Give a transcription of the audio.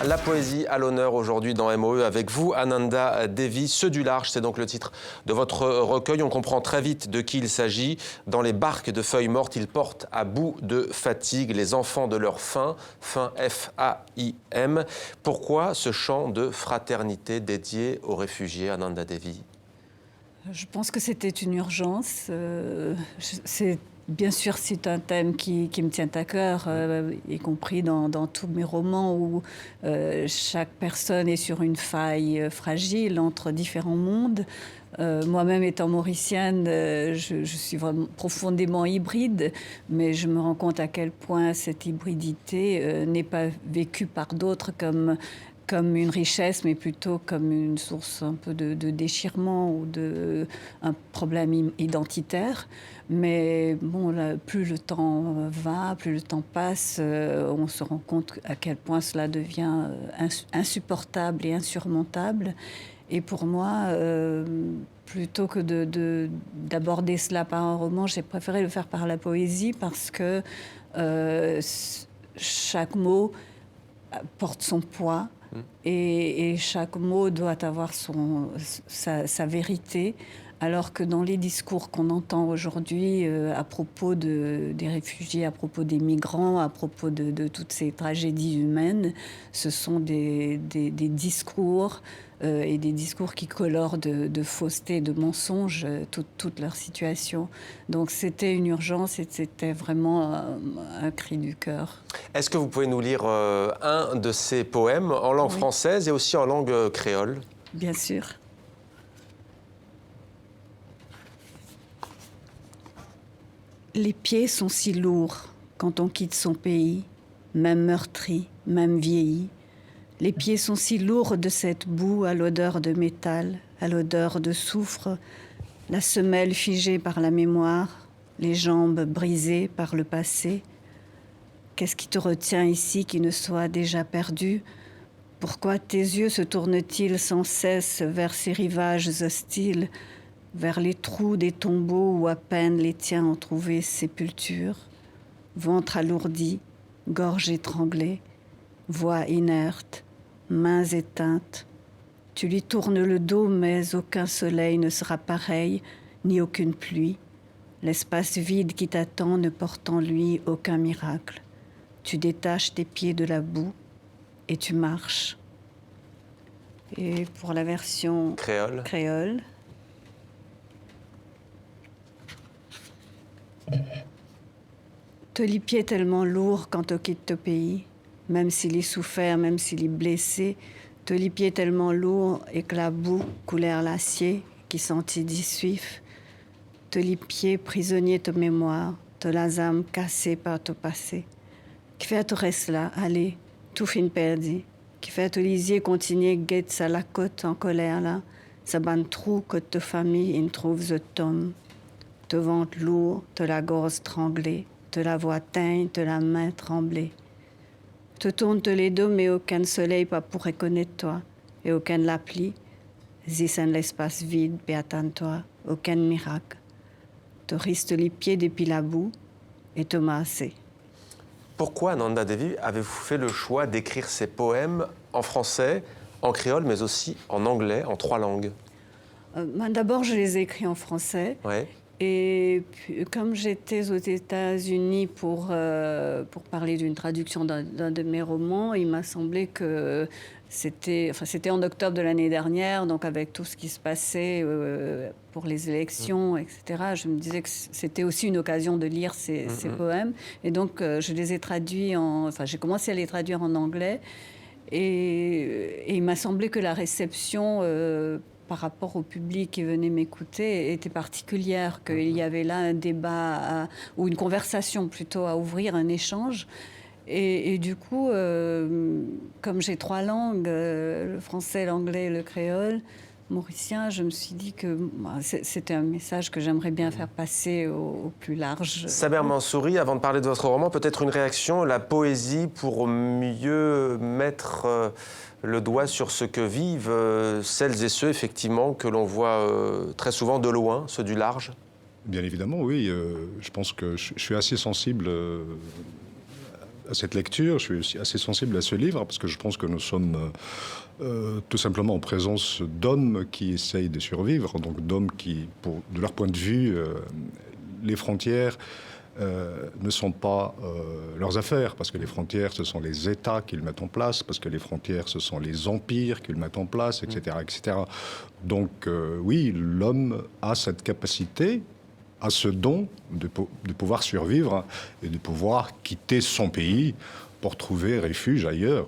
La poésie à l'honneur aujourd'hui dans MOE avec vous, Ananda Devi. Ceux du large, c'est donc le titre de votre recueil. On comprend très vite de qui il s'agit. Dans les barques de feuilles mortes, ils portent à bout de fatigue les enfants de leur faim, faim F-A-I-M. Pourquoi ce chant de fraternité dédié aux réfugiés, Ananda Devi? Je pense que c'était une urgence. Bien sûr, c'est un thème qui me tient à cœur, y compris dans tous mes romans où chaque personne est sur une faille fragile entre différents mondes. Moi-même étant mauricienne, je suis vraiment profondément hybride, mais je me rends compte à quel point cette hybridité n'est pas vécue par d'autres comme une richesse, mais plutôt comme une source un peu de déchirement ou un problème identitaire. Mais bon, là, plus le temps va, plus le temps passe, on se rend compte à quel point cela devient insupportable et insurmontable. Et pour moi, plutôt que d'aborder cela par un roman, j'ai préféré le faire par la poésie parce que chaque mot porte son poids. Et chaque mot doit avoir sa vérité, alors que dans les discours qu'on entend aujourd'hui à propos des réfugiés, à propos des migrants, à propos de toutes ces tragédies humaines, ce sont des discours et des discours qui colorent de fausseté, de mensonges toute leur situation. Donc c'était une urgence et c'était vraiment un cri du cœur. Est-ce que vous pouvez nous lire un de ces poèmes en langue française et aussi en langue créole? Bien sûr. Les pieds sont si lourds quand on quitte son pays, même meurtri, même vieilli. Les pieds sont si lourds de cette boue à l'odeur de métal, à l'odeur de soufre, la semelle figée par la mémoire, les jambes brisées par le passé. Qu'est-ce qui te retient ici qui ne soit déjà perdu? Pourquoi tes yeux se tournent-ils sans cesse vers ces rivages hostiles, vers les trous des tombeaux où à peine les tiens ont trouvé sépulture? Ventre alourdi, gorge étranglée, voix inerte, mains éteintes. Tu lui tournes le dos, mais aucun soleil ne sera pareil, ni aucune pluie. L'espace vide qui t'attend ne porte en lui aucun miracle. Tu détaches tes pieds de la boue et tu marches. Et pour la version créole. Te pied tellement lourd quand tu quittes ton pays, même s'il est souffert, même s'il est blessé. Te pied tellement lourd et que la boue couleur l'acier qui sentit d'essuif. Te pied prisonnier de mémoire, te la âme cassée par ton passé. Qui fait tout reste là, allez, tout fin perdu. Qui fait tout lisier continuer guette sa la côte en colère là, sa bande trou que te famille in trouve the tom. Te ventre lourd, te la gorge stranglée, te la voix teinte, te la main tremblée. Te tourne te les dos, mais aucun soleil pas pour reconnaître toi, et aucun l'appli. Zissan l'espace vide, et attends-toi, aucun miracle. Te ristes les pieds depuis la boue, et te masser. Pourquoi, Ananda Devi, avez-vous fait le choix d'écrire ces poèmes en français, en créole, mais aussi en anglais, en 3 langues? D'abord, je les ai écrits en français. Ouais. Et puis, comme j'étais aux États-Unis pour parler d'une traduction d'un de mes romans, il m'a semblé que c'était en octobre de l'année dernière, donc avec tout ce qui se passait pour les élections, etc. Je me disais que c'était aussi une occasion de lire ces poèmes. Et donc, je les ai traduits j'ai commencé à les traduire en anglais. Et il m'a semblé que la réception par rapport au public qui venait m'écouter était particulière, qu'il y avait là un débat ou une conversation plutôt à ouvrir, un échange. Et du coup, comme j'ai 3 langues, le français, l'anglais et le créole mauricien, je me suis dit que c'était un message que j'aimerais bien faire passer au plus large. Saber Mansouri, avant de parler de votre roman, peut-être une réaction, la poésie pour mieux mettre le doigt sur ce que vivent celles et ceux, effectivement, que l'on voit très souvent de loin, ceux du large? Bien évidemment, oui. Je pense que je suis assez sensible à cette lecture, je suis aussi assez sensible à ce livre, parce que je pense que nous sommes tout simplement en présence d'hommes qui essayent de survivre, donc d'hommes qui, de leur point de vue, les frontières ne sont pas leurs affaires, parce que les frontières, ce sont les États qu'ils mettent en place, parce que les frontières, ce sont les empires qu'ils mettent en place, etc. etc. Donc oui, l'homme a cette capacité, a ce don de pouvoir survivre et de pouvoir quitter son pays pour trouver refuge ailleurs.